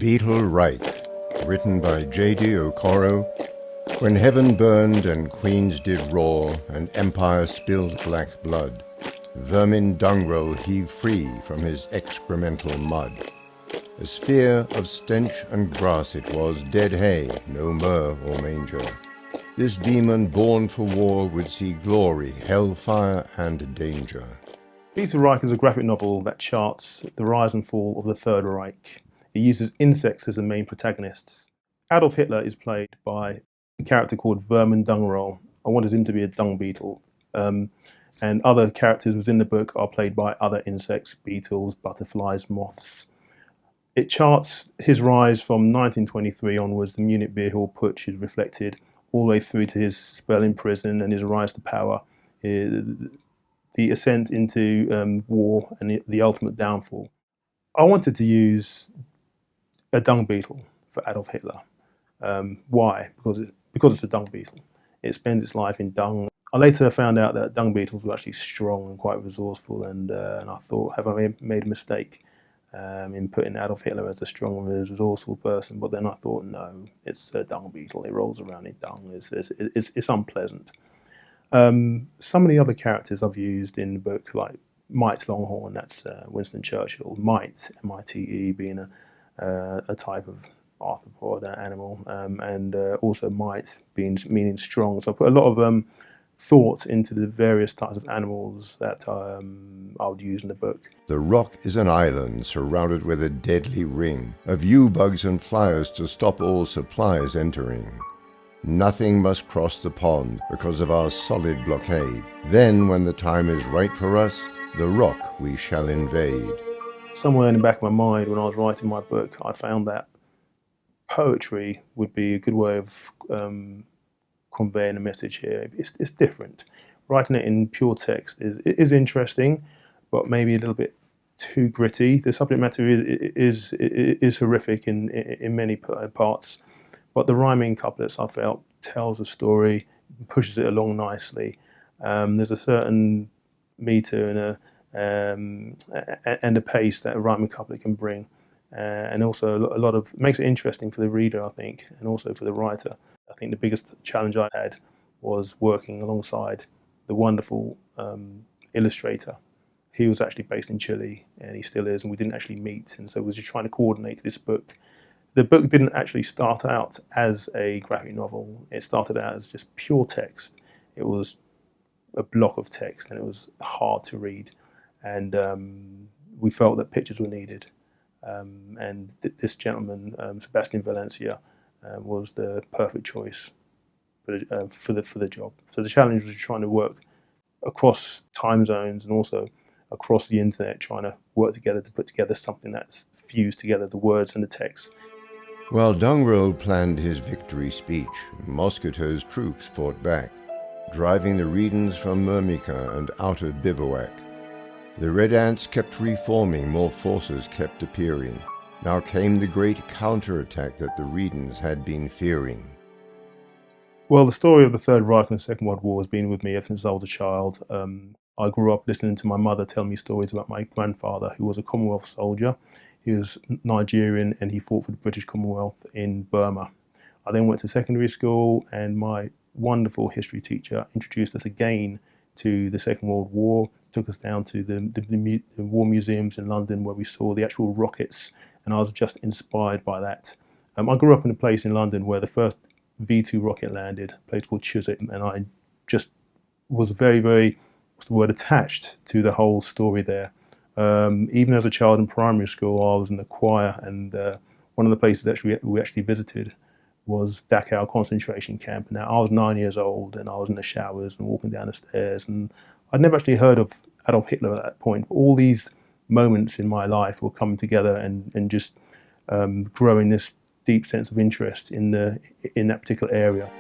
Beetle Reich, written by J.D. Okoro. When heaven burned and queens did roar and empire spilled black blood, Vermen Dungroll heaved free from his excremental mud. A sphere of stench and grass it was, dead hay, no myrrh or manger. This demon born for war would see glory, hellfire and danger. Beetle Reich is a graphic novel that charts the rise and fall of the Third Reich. It uses insects as the main protagonists. Adolf Hitler is played by a character called Vermen Dungroll. I wanted him to be a dung beetle. And other characters within the book are played by other insects, beetles, butterflies, moths. It charts his rise from 1923 onwards. The Munich beer hall putsch is reflected all the way through to his spell in prison and his rise to power, the ascent into war and the ultimate downfall. I wanted to use a dung beetle for Adolf Hitler. Why? Because it's a dung beetle. It spends its life in dung. I later found out that dung beetles were actually strong and quite resourceful, and I thought, have I made a mistake in putting Adolf Hitler as a strong and resourceful person? But then I thought, no, it's a dung beetle. It rolls around in dung. It's unpleasant. Some of the other characters I've used in the book, like Mite Longhorn, that's Winston Churchill. Mite, M-I-T-E, being a type of arthropod animal, and also mite meaning strong. So I put a lot of thought into the various types of animals that I would use in the book. The rock is an island surrounded with a deadly ring of U-bugs and flyers to stop all supplies entering. Nothing must cross the pond because of our solid blockade. Then, when the time is right for us, the rock we shall invade. Somewhere in the back of my mind, when I was writing my book, I found that poetry would be a good way of conveying a message here. It's different. Writing it in pure text is interesting, but maybe a little bit too gritty. The subject matter is horrific in many parts, but the rhyming couplets, I felt, tells a story, pushes it along nicely. There's a certain meter and a pace that a rhyming couplet can bring, and also a lot of makes it interesting for the reader, I think, and also for the writer. I think the biggest challenge I had was working alongside the wonderful illustrator. He was actually based in Chile, and he still is, and we didn't actually meet, and so we were just trying to coordinate this book. The book didn't actually start out as a graphic novel. It started out as just pure text. It was a block of text, and it was hard to read, and we felt that pictures were needed. And this gentleman, Sebastian Valencia, was the perfect choice for the job. So the challenge was trying to work across time zones and also across the internet, trying to work together to put together something that's fused together the words and the text. While Dungroll planned his victory speech, Mosquito's troops fought back, driving the Redans from Myrmica and out of bivouac. The Red Ants kept reforming, more forces kept appearing. Now came the great counterattack that the Redans had been fearing. Well, the story of the Third Reich and the Second World War has been with me ever since I was a child. I grew up listening to my mother tell me stories about my grandfather, who was a Commonwealth soldier. He was Nigerian and he fought for the British Commonwealth in Burma. I then went to secondary school, and my wonderful history teacher introduced us again to the Second World War, took us down to the war museums in London where we saw the actual rockets, and I was just inspired by that. I grew up in a place in London where the first V2 rocket landed, a place called Chiswick, and I just was very, very, what's the word, attached to the whole story there. Even as a child in primary school, I was in the choir, and one of the places we actually visited was Dachau concentration camp. Now, I was 9 years old, and I was in the showers and walking down the stairs, and I'd never actually heard of Adolf Hitler at that point. All these moments in my life were coming together and just growing this deep sense of interest in that particular area.